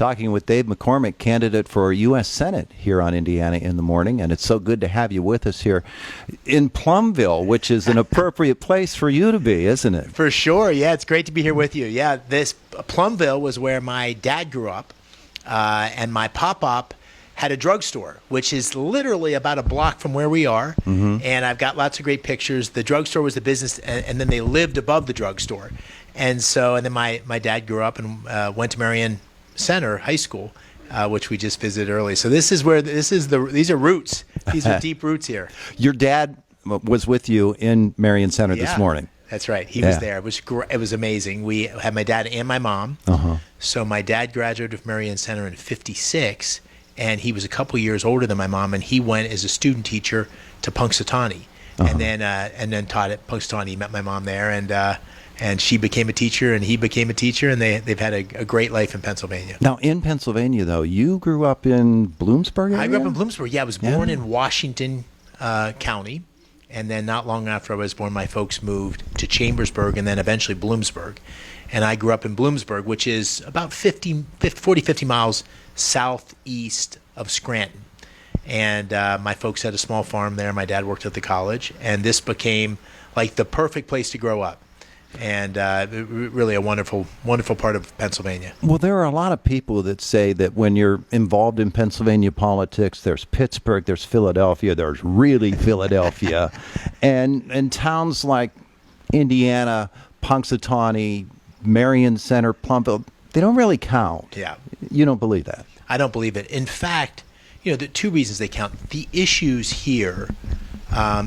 talking with Dave McCormick, candidate for U.S. Senate here on Indiana in the Morning, and it's so good to have you with us here in Plumville, which is an appropriate place for you to be, isn't it? For sure, yeah, it's great to be here with you. Yeah, this Plumville was where my dad grew up, and my pop-up had a drugstore, which is literally about a block from where we are, and I've got lots of great pictures. The drugstore was the business, and then they lived above the drugstore. And then my dad grew up and went to Marion Center High School, which we just visited early. So these are roots. These are deep roots here. Your dad was with you in Marion Center this morning. That's right. He was there. It was amazing. We had my dad and my mom. So my dad graduated from Marion Center in '56, and he was a couple years older than my mom, and he went as a student teacher to Punxsutawney, and then taught at Punxsutawney. He met my mom there, and she became a teacher, and he became a teacher, and they've had a great life in Pennsylvania. Now, in Pennsylvania, though, you grew up in Bloomsburg area? I grew up in Bloomsburg. Yeah, I was born in Washington County, and then not long after I was born, my folks moved to Chambersburg and then eventually Bloomsburg. And I grew up in Bloomsburg, which is about 40, 50 miles southeast of Scranton. And my folks had a small farm there. My dad worked at the college, and this became like the perfect place to grow up. And really a wonderful, wonderful part of Pennsylvania. Well, there are a lot of people that say that when you're involved in Pennsylvania politics, there's Pittsburgh, there's Philadelphia, there's really Philadelphia. and towns like Indiana, Punxsutawney, Marion Center, Plumville, they don't really count. Yeah. You don't believe that? I don't believe it. In fact, the two reasons they count. The issues here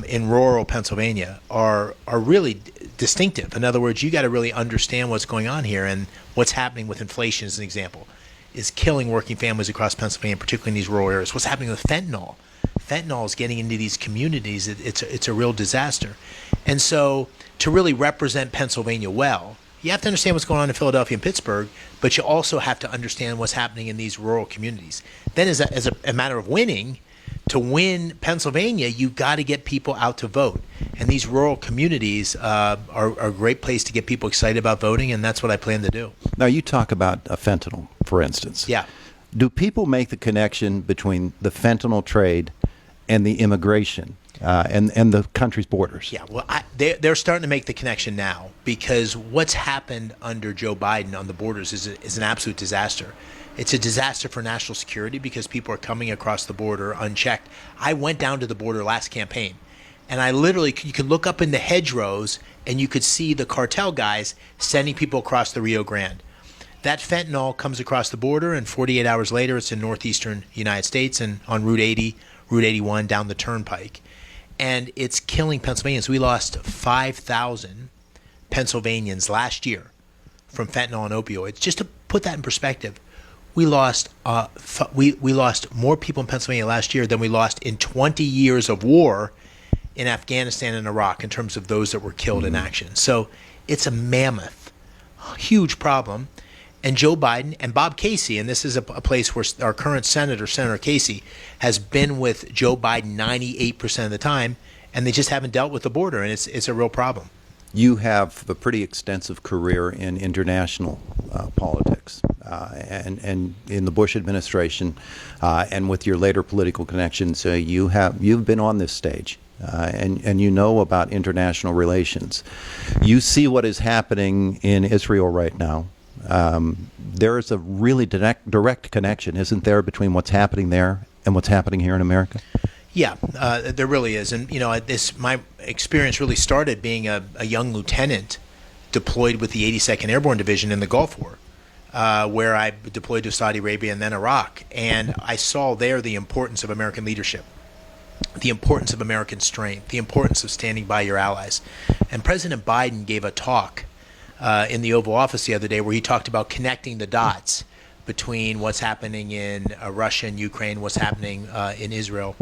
in rural Pennsylvania are really distinctive. In other words, you got to really understand what's going on here, and what's happening with inflation, as an example, is killing working families across Pennsylvania, particularly in these rural areas. What's happening with fentanyl? Fentanyl is getting into these communities. It's a real disaster. And so to really represent Pennsylvania well, you have to understand what's going on in Philadelphia and Pittsburgh, but you also have to understand what's happening in these rural communities. Then as a matter of winning, to win Pennsylvania, you've got to get people out to vote. And these rural communities are a great place to get people excited about voting, and that's what I plan to do. Now, you talk about fentanyl, for instance. Yeah. Do people make the connection between the fentanyl trade and the immigration and the country's borders? Yeah, well, they're starting to make the connection now, because what's happened under Joe Biden on the borders is an absolute disaster. It's a disaster for national security because people are coming across the border unchecked. I went down to the border last campaign, and you could look up in the hedgerows and you could see the cartel guys sending people across the Rio Grande. That fentanyl comes across the border, and 48 hours later, it's in northeastern United States and on Route 80, Route 81 down the turnpike. And it's killing Pennsylvanians. We lost 5,000 Pennsylvanians last year from fentanyl and opioids. Just to put that in perspective, we lost more people in Pennsylvania last year than we lost in 20 years of war in Afghanistan and Iraq in terms of those that were killed in action. So it's a mammoth, huge problem. And Joe Biden and Bob Casey, and this is a place where our current Senator Casey, has been with Joe Biden 98% of the time, and they just haven't dealt with the border, and it's a real problem. You have a pretty extensive career in international politics and in the Bush administration, and with your later political connections, you've been on this stage, and you know about international relations. You see what is happening in Israel right now. There is a really direct connection, isn't there, between what's happening there and what's happening here in America? Yeah, there really is. And, my experience really started being a young lieutenant deployed with the 82nd Airborne Division in the Gulf War, where I deployed to Saudi Arabia and then Iraq. And I saw there the importance of American leadership, the importance of American strength, the importance of standing by your allies. And President Biden gave a talk in the Oval Office the other day where he talked about connecting the dots between what's happening in Russia and Ukraine, what's happening in Israel,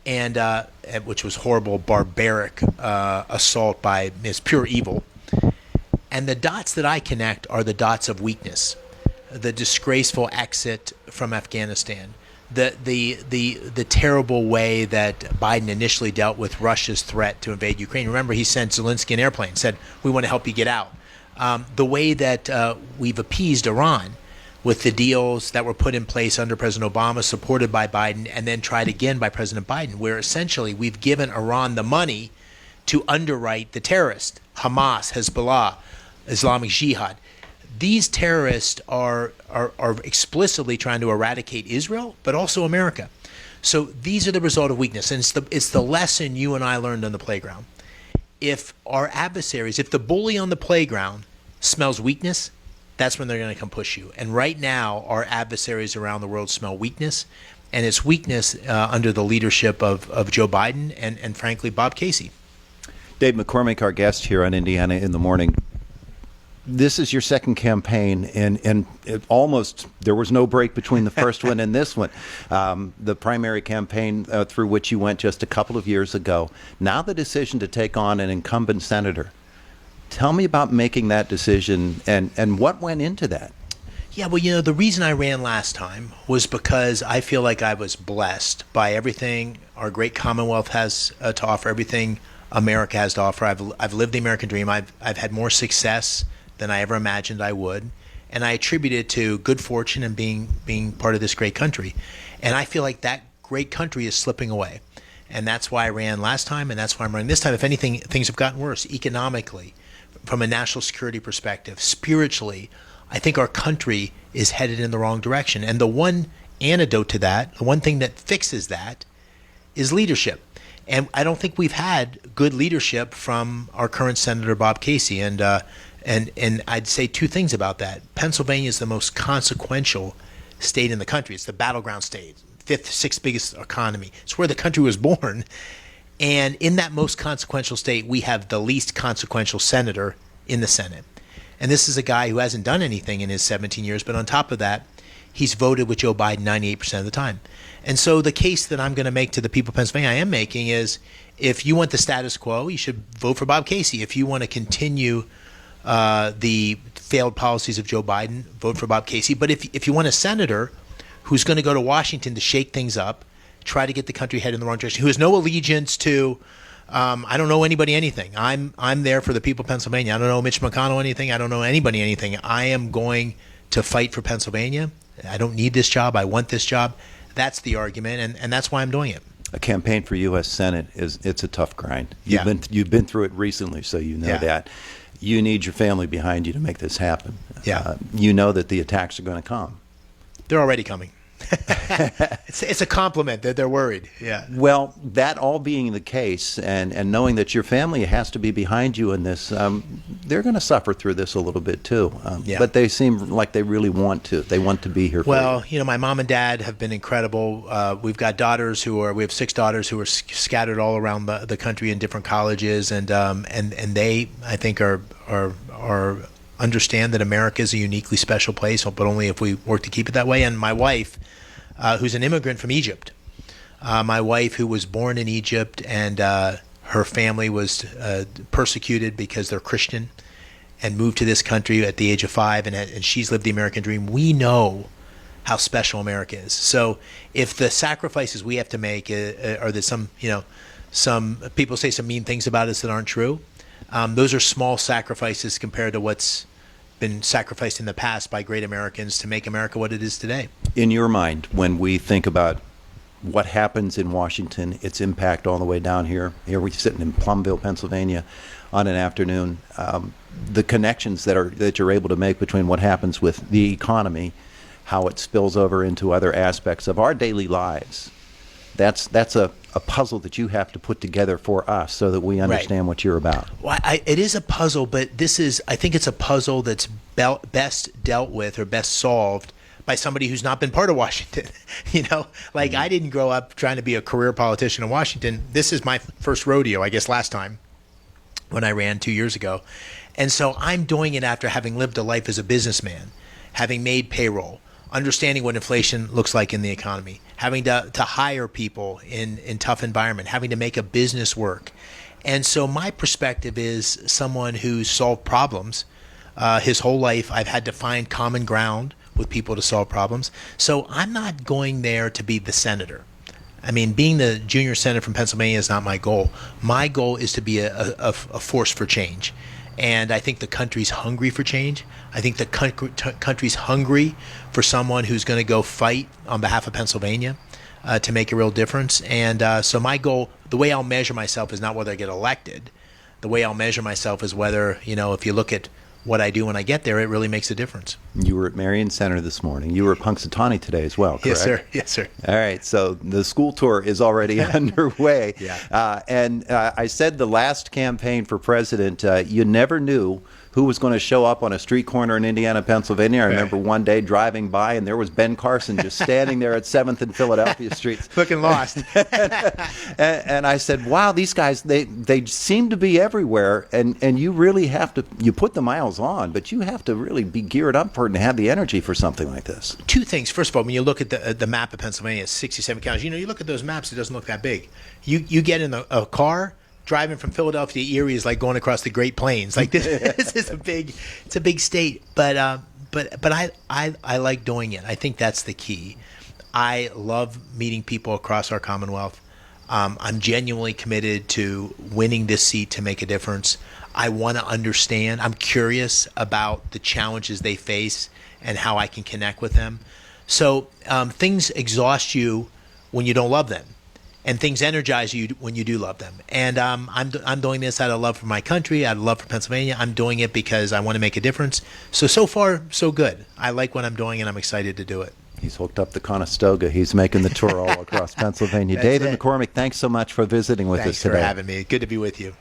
and which was horrible, barbaric assault by this pure evil. And the dots that I connect are the dots of weakness, the disgraceful exit from Afghanistan, the terrible way that Biden initially dealt with Russia's threat to invade Ukraine. Remember, he sent Zelensky an airplane, said, "We want to help you get out." The way that we've appeased Iran, with the deals that were put in place under President Obama, supported by Biden, and then tried again by President Biden, where essentially we've given Iran the money to underwrite the terrorists, Hamas, Hezbollah, Islamic Jihad. These terrorists are explicitly trying to eradicate Israel, but also America. So these are the result of weakness, and it's the lesson you and I learned on the playground. If our adversaries, if the bully on the playground smells weakness, that's when they're going to come push you. And right now, our adversaries around the world smell weakness, and it's weakness under the leadership of Joe Biden and frankly, Bob Casey. Dave McCormick, our guest here on Indiana in the Morning. This is your second campaign, and almost there was no break between the first one and this one. The primary campaign through which you went just a couple of years ago. Now the decision to take on an incumbent senator. Tell me about making that decision and what went into that. Yeah, well, the reason I ran last time was because I feel like I was blessed by everything our great Commonwealth has to offer, everything America has to offer. I've lived the American dream. I've had more success than I ever imagined I would, and I attribute it to good fortune and being part of this great country. And I feel like that great country is slipping away, and that's why I ran last time, and that's why I'm running this time. If anything, things have gotten worse economically, from a national security perspective, spiritually. I think our country is headed in the wrong direction, and the one antidote to that, the one thing that fixes that, is leadership. And I don't think we've had good leadership from our current Senator Bob Casey. And I'd say two things about that. Pennsylvania is the most consequential state in the country. It's the battleground state, fifth, sixth biggest economy. It's where the country was born. And in that most consequential state, we have the least consequential senator in the Senate. And this is a guy who hasn't done anything in his 17 years. But on top of that, he's voted with Joe Biden 98% of the time. And so the case that I'm going to make to the people of Pennsylvania, I am making, is if you want the status quo, you should vote for Bob Casey. If you want to continue the failed policies of Joe Biden, vote for Bob Casey. But if you want a senator who's going to go to Washington to shake things up, try to get the country headed in the wrong direction, who has no allegiance to, I don't know anybody anything. I'm there for the people of Pennsylvania. I don't know Mitch McConnell anything. I don't know anybody anything. I am going to fight for Pennsylvania. I don't need this job. I want this job. That's the argument, and that's why I'm doing it. A campaign for U.S. Senate it's a tough grind. Yeah. You've been through it recently, so you know that. You need your family behind you to make this happen. Yeah. You know that the attacks are going to come. They're already coming. It's a compliment that they're worried. Yeah. Well, that all being the case, and knowing that your family has to be behind you in this, they're going to suffer through this a little bit too. But they seem like they really want to. They want to be here. Well, my mom and dad have been incredible. We've got daughters we have 6 daughters who are scattered all around the country in different colleges, and they, I think, are understand that America is a uniquely special place, but only if we work to keep it that way. And my wife, who's an immigrant from Egypt, my wife who was born in Egypt, and her family was persecuted because they're Christian, and moved to this country at the age of 5, and she's lived the American dream. We know how special America is. So if the sacrifices we have to make are that some people say some mean things about us that aren't true, those are small sacrifices compared to what's been sacrificed in the past by great Americans to make America what it is today. In your mind, when we think about what happens in Washington, its impact all the way down here we're sitting in Plumville, Pennsylvania, on an afternoon, the connections that you're able to make between what happens with the economy, how it spills over into other aspects of our daily lives, that's a puzzle that you have to put together for us so that we understand what you're about. Well, it is a puzzle, but I think it's a puzzle that's best dealt with or best solved by somebody who's not been part of Washington. I didn't grow up trying to be a career politician in Washington. This is my first rodeo, I guess, last time when I ran 2 years ago. And so I'm doing it after having lived a life as a businessman, having made payroll, understanding what inflation looks like in the economy, having to hire people in tough environment, having to make a business work. And so my perspective is someone who's solved problems. His whole life, I've had to find common ground with people to solve problems. So I'm not going there to be the senator. I mean, being the junior senator from Pennsylvania is not my goal. My goal is to be a force for change. And I think the country's hungry for change. I think the country's hungry for someone who's going to go fight on behalf of Pennsylvania to make a real difference. And so my goal, the way I'll measure myself is not whether I get elected. The way I'll measure myself is whether, if you look at what I do when I get there, it really makes a difference. You were at Marion Center this morning. You were at Punxsutawney today as well, correct? Yes, sir. Yes, sir. All right, so the school tour is already underway. Yeah. And I said the last campaign for president, you never knew who was going to show up on a street corner in Indiana, Pennsylvania. I remember one day driving by, and there was Ben Carson just standing there at 7th and Philadelphia streets. Looking lost. and I said, wow, these guys, they seem to be everywhere, and you really have to, you put the miles on, but you have to really be geared up for it and have the energy for something like this. Two things. First of all, when you look at the map of Pennsylvania, 67 counties, you look at those maps, it doesn't look that big. You get in a car, driving from Philadelphia to Erie is like going across the Great Plains. Like this is it's a big state. But I like doing it. I think that's the key. I love meeting people across our Commonwealth. I'm genuinely committed to winning this seat to make a difference. I want to understand. I'm curious about the challenges they face and how I can connect with them. So things exhaust you when you don't love them. And things energize you when you do love them. And I'm doing this out of love for my country, out of love for Pennsylvania. I'm doing it because I want to make a difference. So far, so good. I like what I'm doing, and I'm excited to do it. He's hooked up the Conestoga. He's making the tour all across Pennsylvania. David McCormick, thanks so much for visiting with us today. Thanks for having me. Good to be with you.